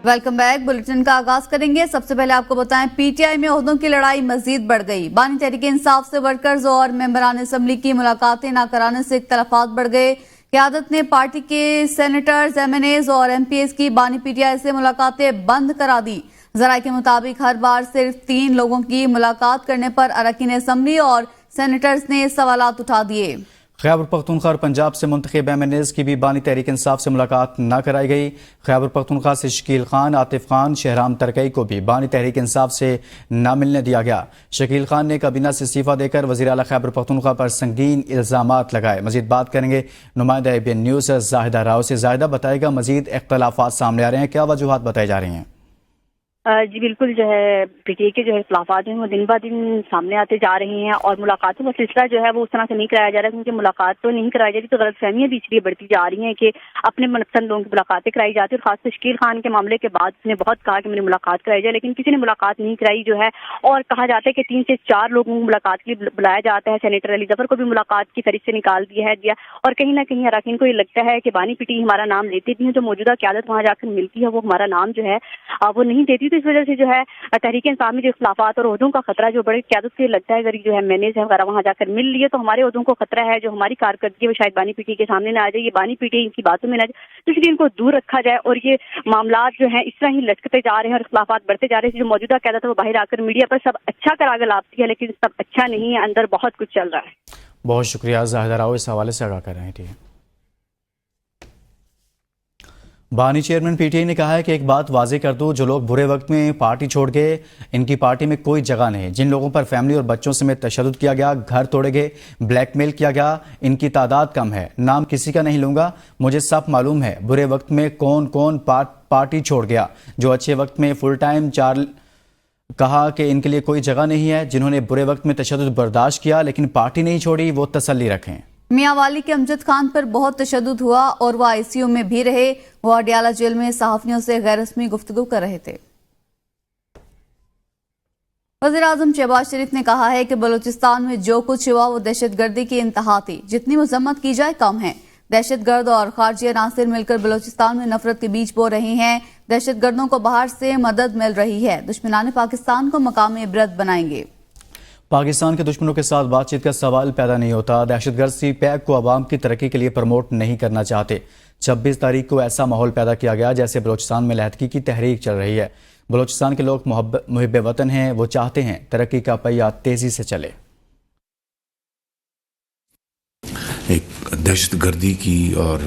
Welcome back. Bulletin کا آغاز کریں گے. سب سے پہلے آپ کو بتائیں پی ٹی آئی میں عہدوں کی لڑائی مزید بڑھ گئی. بانی تحریک انصاف سے ورکرز اور ممبران اسمبلی کی ملاقاتیں نہ کرانے سے اختلافات بڑھ گئے. قیادت نے پارٹی کے سینیٹرز، ایم این ایز اور ایم پی ایز کی بانی پی ٹی آئی سے ملاقاتیں بند کرا دی. ذرائع کے مطابق ہر بار صرف 3 لوگوں کی ملاقات کرنے پر اراکین اسمبلی اور سینیٹرز نے سوالات اٹھا دیے. خیبر پختونخوا اور پنجاب سے منتخب ایم این ایز کی بھی بانی تحریک انصاف سے ملاقات نہ کرائی گئی. خیبر پختونخوا سے شکیل خان، عاطف خان، شہرام ترکئی کو بھی بانی تحریک انصاف سے نہ ملنے دیا گیا. شکیل خان نے کابینہ سے استعفیٰ دے کر وزیر اعلیٰ خیبر پختونخوا پر سنگین الزامات لگائے. مزید بات کریں گے نمائندہ A B N news Zahida Rao سے. زاہدہ بتائے گا مزید اختلافات سامنے آ رہے ہیں، کیا وجوہات بتائی جا رہی ہیں؟ جی بالکل، جو ہے پی ٹی آئی کے جو ہے اختلافات ہیں وہ دن بہ دن سامنے آتے جا رہے ہیں اور ملاقاتوں کا سلسلہ جو ہے وہ اس طرح سے نہیں کرایا جا رہا، کیونکہ ملاقات تو نہیں کرائی جا رہی تو غلط فہمیاں بھی اس لیے بڑھتی جا رہی ہیں کہ اپنے منپسند لوگوں کی ملاقاتیں کرائی جاتی ہیں. اور خاص طور شکیل خان کے معاملے کے بعد اس نے بہت کہا کہ میری ملاقات کرائی جائے، لیکن کسی نے ملاقات نہیں کرائی جو ہے. اور کہا جاتا ہے کہ 3 سے 4 لوگوں کو ملاقات کے لیے بلایا جاتا ہے. سینیٹر علی ظفر کو بھی ملاقات کی فہرست سے نکال دیا اور کہیں نہ کہیں اراکین کو یہ لگتا ہے کہ بانی پی ٹی ہمارا نام لیتی بھی ہیں، جو موجودہ قیادت وہاں جا کر ملتی ہے وہ ہمارا نام جو ہے وہ نہیں دیتی. تو اس وجہ سے جو ہے تحریک انصاف میں جو اختلافات اور عہدوں کا خطرہ جو بڑے قیادت سے لگتا ہے، اگر جو ہے مینیج ہے وغیرہ وہاں جا کر مل لیے تو ہمارے عہدوں کو خطرہ ہے، جو ہماری کارکردگی وہ شاید بانی پی ٹی کے سامنے نہ آ جائے، یہ بانی پی ٹی کی باتوں میں نہ جائے، تو اس لیے ان کو دور رکھا جائے. اور یہ معاملات جو ہیں اس طرح ہی لٹکتے جا رہے ہیں اور اختلافات بڑھتے جا رہے ہیں. جو موجودہ قیادت ہے وہ باہر آ کر میڈیا پر سب اچھا کرا کر لاتی ہے، لیکن سب اچھا نہیں ہے، اندر بہت کچھ چل رہا ہے. بہت شکریہ زاہدہ راؤ اس حوالے سے آگاہ کر رہے ہیں. ٹھیک ہے. بانی چیئرمین پی ٹی آئی نے کہا ہے کہ ایک بات واضح کر دوں، جو لوگ برے وقت میں پارٹی چھوڑ گئے ان کی پارٹی میں کوئی جگہ نہیں. جن لوگوں پر فیملی اور بچوں سمیت تشدد کیا گیا، گھر توڑے گئے، بلیک میل کیا گیا، ان کی تعداد کم ہے. نام کسی کا نہیں لوں گا، مجھے سب معلوم ہے برے وقت میں کون کون پارٹی چھوڑ گیا. جو اچھے وقت میں فل ٹائم کہا کہ ان کے لیے کوئی جگہ نہیں ہے. جنہوں نے برے وقت میں تشدد برداشت کیا لیکن پارٹی نہیں چھوڑی وہ تسلی رکھیں. میاں والی کے امجد خان پر بہت تشدد ہوا اور وہ آئی سی یو میں بھی رہے. وہ اڈیالہ جیل میں صحافیوں سے غیر رسمی گفتگو کر رہے تھے. وزیر اعظم شہباز شریف نے کہا ہے کہ بلوچستان میں جو کچھ ہوا وہ دہشت گردی کی انتہا تھی. جتنی مذمت کی جائے کم ہے. دہشت گرد اور خارجی عناصر مل کر بلوچستان میں نفرت کے بیج بو رہے ہیں. دہشت گردوں کو باہر سے مدد مل رہی ہے. دشمنان پاکستان کو مقام عبرت بنائیں گے. پاکستان کے دشمنوں کے ساتھ بات چیت کا سوال پیدا نہیں ہوتا. دہشت گرد سی پیک کو عوام کی ترقی کے لیے پروموٹ نہیں کرنا چاہتے. 26 تاریخ کو ایسا ماحول پیدا کیا گیا جیسے بلوچستان میں علیحدگی کی تحریک چل رہی ہے. بلوچستان کے لوگ محب وطن ہیں، وہ چاہتے ہیں ترقی کا پہیہ تیزی سے چلے. ایک دہشت گردی کی اور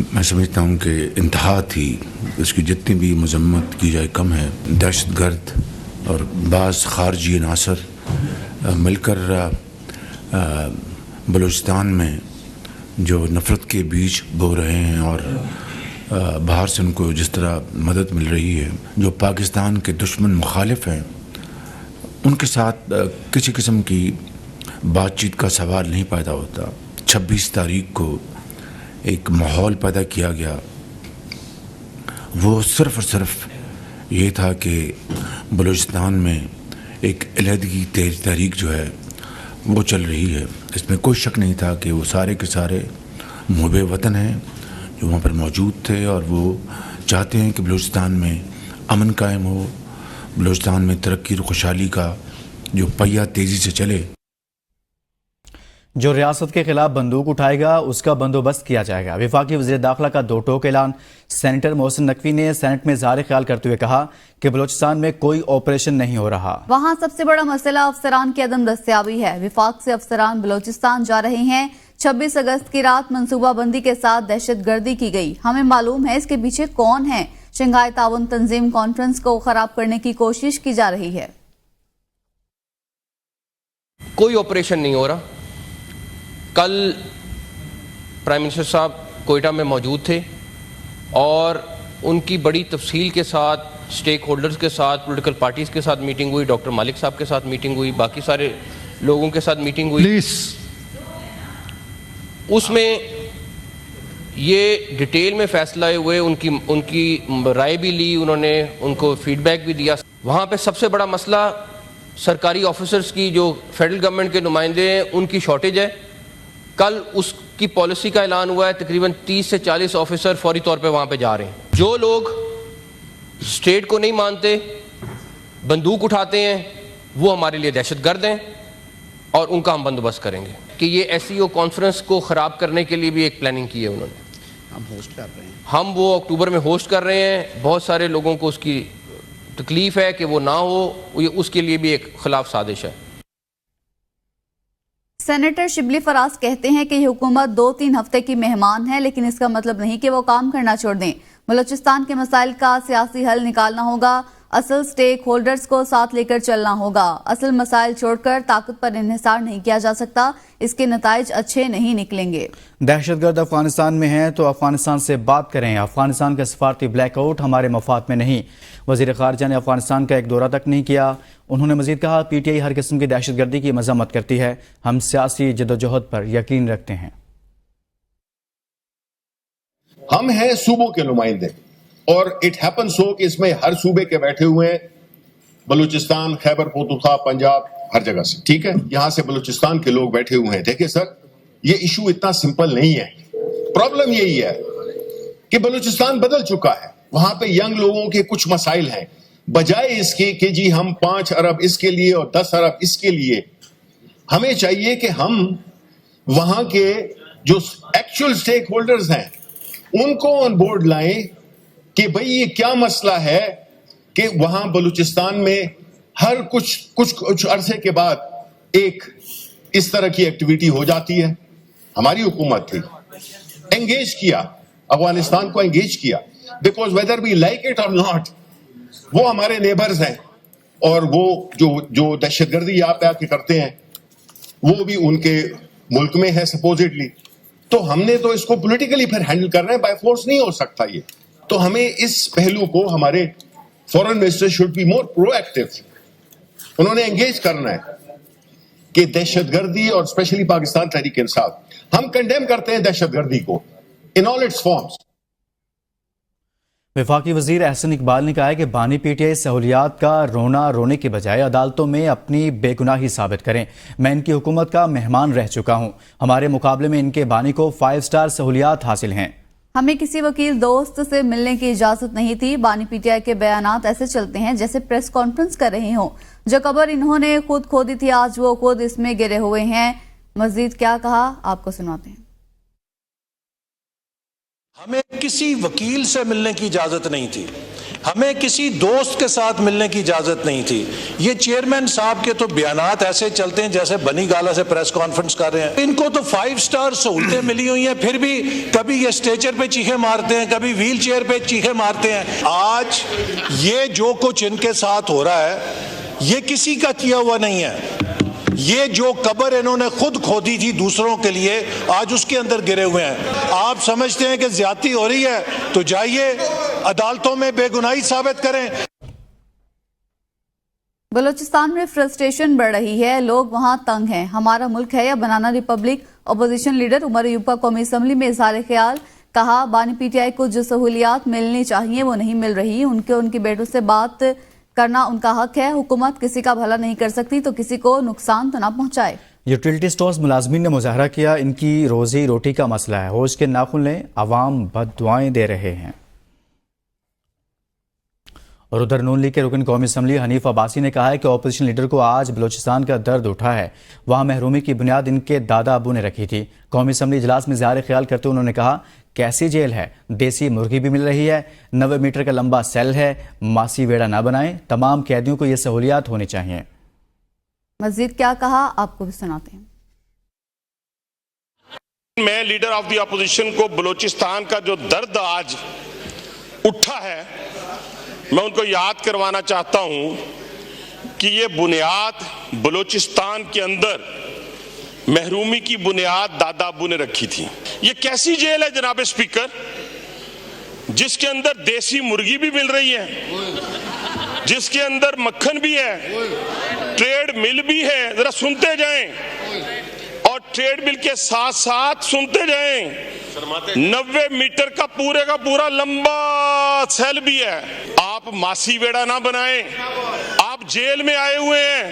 میں سمجھتا ہوں کہ انتہا تھی. اس کی جتنی بھی مذمت کی جائے کم ہے. دہشت گرد اور بعض خارجی عناصر مل کر بلوچستان میں جو نفرت کے بیج بو رہے ہیں اور باہر سے ان کو جس طرح مدد مل رہی ہے، جو پاکستان کے دشمن مخالف ہیں ان کے ساتھ کسی قسم کی بات چیت کا سوال نہیں پیدا ہوتا. 26 تاریخ کو ایک ماحول پیدا کیا گیا، وہ صرف اور صرف یہ تھا کہ بلوچستان میں ایک علیحدگی تحریک جو ہے وہ چل رہی ہے. اس میں کوئی شک نہیں تھا کہ وہ سارے کے سارے محب وطن ہیں جو وہاں پر موجود تھے اور وہ چاہتے ہیں کہ بلوچستان میں امن قائم ہو، بلوچستان میں ترقی اور خوشحالی کا جو پہیہ تیزی سے چلے. جو ریاست کے خلاف بندوق اٹھائے گا اس کا بندوبست کیا جائے گا. وفاقی وزیر داخلہ کا 2 ٹوک اعلان. سینیٹر محسن نقوی نے سینٹ میں اظہار خیال کرتے ہوئے کہا کہ بلوچستان میں کوئی آپریشن نہیں ہو رہا. وہاں سب سے بڑا مسئلہ افسران کی عدم دستیابی ہے. وفاق سے افسران بلوچستان جا رہے ہیں. 26 اگست کی رات منصوبہ بندی کے ساتھ دہشت گردی کی گئی. ہمیں معلوم ہے اس کے پیچھے کون ہے. شنگھائی تعاون تنظیم کانفرنس کو خراب کرنے کی کوشش کی جا رہی ہے. کوئی آپریشن نہیں ہو رہا. کل پرائم منسٹر صاحب کوئٹہ میں موجود تھے اور ان کی بڑی تفصیل کے ساتھ سٹیک ہولڈرز کے ساتھ، پولیٹیکل پارٹیز کے ساتھ میٹنگ ہوئی، ڈاکٹر مالک صاحب کے ساتھ میٹنگ ہوئی، باقی سارے لوگوں کے ساتھ میٹنگ ہوئی. اس میں یہ ڈیٹیل میں فیصلہ ہوئے، ان کی رائے بھی لی، انہوں نے ان کو فیڈ بیک بھی دیا. وہاں پہ سب سے بڑا مسئلہ سرکاری آفیسرز کی جو فیڈرل گورنمنٹ کے نمائندے ہیں ان کی شارٹیج ہے. کل اس کی پالیسی کا اعلان ہوا ہے, تقریباً 30 سے 40 آفیسر فوری طور پہ وہاں پہ جا رہے ہیں. جو لوگ اسٹیٹ کو نہیں مانتے, بندوق اٹھاتے ہیں, وہ ہمارے لیے دہشت گرد ہیں اور ان کا ہم بندوبست کریں گے. کہ یہ ایس ای او کانفرنس کو خراب کرنے کے لیے بھی ایک پلاننگ کی ہے انہوں نے. ہم ہوسٹ کر رہے ہیں, ہم وہ اکتوبر میں ہوسٹ کر رہے ہیں. بہت سارے لوگوں کو اس کی تکلیف ہے کہ وہ نہ ہو, یہ اس کے لیے بھی ایک خلاف سازش ہے. سینیٹر شبلی فراز کہتے ہیں کہ یہ حکومت 2-3 ہفتے کی مہمان ہے, لیکن اس کا مطلب نہیں کہ وہ کام کرنا چھوڑ دیں. بلوچستان کے مسائل کا سیاسی حل نکالنا ہوگا, اصل سٹیک ہولڈرز کو ساتھ لے کر چلنا ہوگا. اصل مسائل چھوڑ کر طاقت پر انحصار نہیں کیا جا سکتا, اس کے نتائج اچھے نہیں نکلیں گے. دہشت گرد افغانستان میں ہیں تو افغانستان سے بات کریں. افغانستان کا سفارتی بلیک آؤٹ ہمارے مفاد میں نہیں. وزیر خارجہ نے افغانستان کا ایک دورہ تک نہیں کیا. انہوں نے مزید کہا, پی ٹی آئی ہر قسم کی دہشت گردی کی مذمت کرتی ہے. ہم سیاسی جدوجہد پر یقین رکھتے ہیں. ہم ہیں صوبوں کے نمائندے, اور اٹ ہیپن سو کہ اس میں ہر صوبے کے بیٹھے ہوئے ہیں, بلوچستان, خیبر پختونخوا, پنجاب, ہر جگہ سے. ٹھیک ہے, یہاں سے بلوچستان کے لوگ بیٹھے ہوئے ہیں. دیکھیں سر, یہ ایشو اتنا سمپل نہیں ہے. پرابلم یہی ہے کہ بلوچستان بدل چکا ہے. وہاں پہ ینگ لوگوں کے کچھ مسائل ہیں. بجائے اس کے کہ جی ہم 5 ارب اس کے لیے اور 10 ارب اس کے لیے, ہمیں چاہیے کہ ہم وہاں کے جو ایکچوئل سٹیک ہولڈرز ہیں ان کو آن بورڈ لائیں کہ بھئی یہ کیا مسئلہ ہے کہ وہاں بلوچستان میں ہر کچھ عرصے کے بعد ایک اس طرح کی ایکٹیویٹی ہو جاتی ہے. ہماری حکومت تھی, انگیج کیا, افغانستان کو انگیج کیا, because whether we like it or not, وہ ہمارے نیبرز ہیں, اور وہ جو دہشت گردی یہاں پہ آ کے کرتے ہیں وہ بھی ان کے ملک میں ہے سپوزٹلی. تو ہم نے تو اس کو پولیٹیکلی پھر ہینڈل کرنا ہے, بائی فورس نہیں ہو سکتا یہ. تو ہمیں اس پہلو کو ہمارے foreign minister should be more proactive. انہوں نے انگیج کرنا ہے کہ دہشت گردی, اور اسپیشلی پاکستان تحریک انصاف, ہم کنڈیم کرتے ہیں دہشت گردی کو ان آل اٹس فارمز. وفاقی وزیر احسن اقبال نے کہا ہے کہ بانی پی ٹی آئی سہولیات کا رونے کے بجائے عدالتوں میں اپنی بے گناہی ثابت کریں. میں ان کی حکومت کا مہمان رہ چکا ہوں. ہمارے مقابلے میں ان کے بانی کو 5 اسٹار سہولیات حاصل ہیں. ہمیں کسی وکیل دوست سے ملنے کی اجازت نہیں تھی. بانی پی ٹی آئی کے بیانات ایسے چلتے ہیں جیسے پریس کانفرنس کر رہے ہوں. جو قبر انہوں نے خود کھودی تھی, آج وہ خود اس میں گرے ہوئے ہیں. مزید کیا کہا, آپ کو سناتے ہیں. ہمیں کسی وکیل سے ملنے کی اجازت نہیں تھی, ہمیں کسی دوست کے ساتھ ملنے کی اجازت نہیں تھی. یہ چیئرمین صاحب کے تو بیانات ایسے چلتے ہیں جیسے بنی گالا سے پریس کانفرنس کر رہے ہیں. ان کو تو 5 اسٹار سہولتیں ملی ہوئی ہیں, پھر بھی کبھی یہ اسٹیچر پہ چیخے مارتے ہیں, کبھی ویل چیئر پہ چیخے مارتے ہیں. آج یہ جو کچھ ان کے ساتھ ہو رہا ہے یہ کسی کا کیا ہوا نہیں ہے. یہ جو قبر انہوں نے خود کھودی تھی دوسروں کے لیے, آج اس کے اندر گرے ہوئے ہیں. آپ سمجھتے ہیں کہ زیادتی ہو رہی ہے تو جائیے عدالتوں میں بے گناہی ثابت کریں. بلوچستان میں فرسٹریشن بڑھ رہی ہے, لوگ وہاں تنگ ہیں. ہمارا ملک ہے یا banana republic. Opposition leader Omar Ayub کا قومی اسمبلی میں اظہار خیال. کہا, بانی پی ٹی آئی کو جو سہولیات ملنی چاہیے وہ نہیں مل رہی. ان کی بیٹوں سے بات کرنا ان کا حق ہے. حکومت کسی کا بھلا نہیں کر سکتی تو کسی کو نقصان تو نہ پہنچائے. یوٹیلٹی سٹورز ملازمین نے مظاہرہ کیا. ان کی روزی روٹی کا مسئلہ ہے. ہوش کے ناخن لیں, عوام بد دعائیں دے رہے ہیں. اور ادھر نون لیگ کے رکن قومی اسمبلی حنیف عباسی نے کہا ہے کہ اپوزیشن لیڈر کو آج بلوچستان کا درد اٹھا ہے. وہاں محرومی کی بنیاد ان کے دادا ابو نے رکھی تھی. قومی اسمبلی اجلاس میں اظہار خیال کرتے انہوں نے کہا, کیسی جیل ہے, دیسی مرغی بھی مل رہی ہے, 90 میٹر کا لمبا سیل ہے, ماسی ویڑا نہ بنائیں. تمام قیدیوں کو یہ سہولیات ہونی چاہیے. مزید کیا کہا, آپ کو بھی سناتے ہیں. میں لیڈر آف دی اپوزیشن کو بلوچستان کا جو درد آج اٹھا ہے میں ان کو یاد کروانا چاہتا ہوں کہ یہ بنیاد بلوچستان کے اندر محرومی کی بنیاد دادا ابو نے رکھی تھی. یہ کیسی جیل ہے جناب اسپیکر جس کے اندر دیسی مرغی بھی مل رہی ہے, جس کے اندر مکھن بھی ہے, ٹریڈ مل بھی ہے. ذرا سنتے جائیں اور ٹریڈ مل کے ساتھ ساتھ سنتے جائیں. 90 میٹر کا پورا لمبا سیل بھی ہے. آپ ماسی ویڑا نہ بنائیں. آپ جیل میں آئے ہوئے ہیں,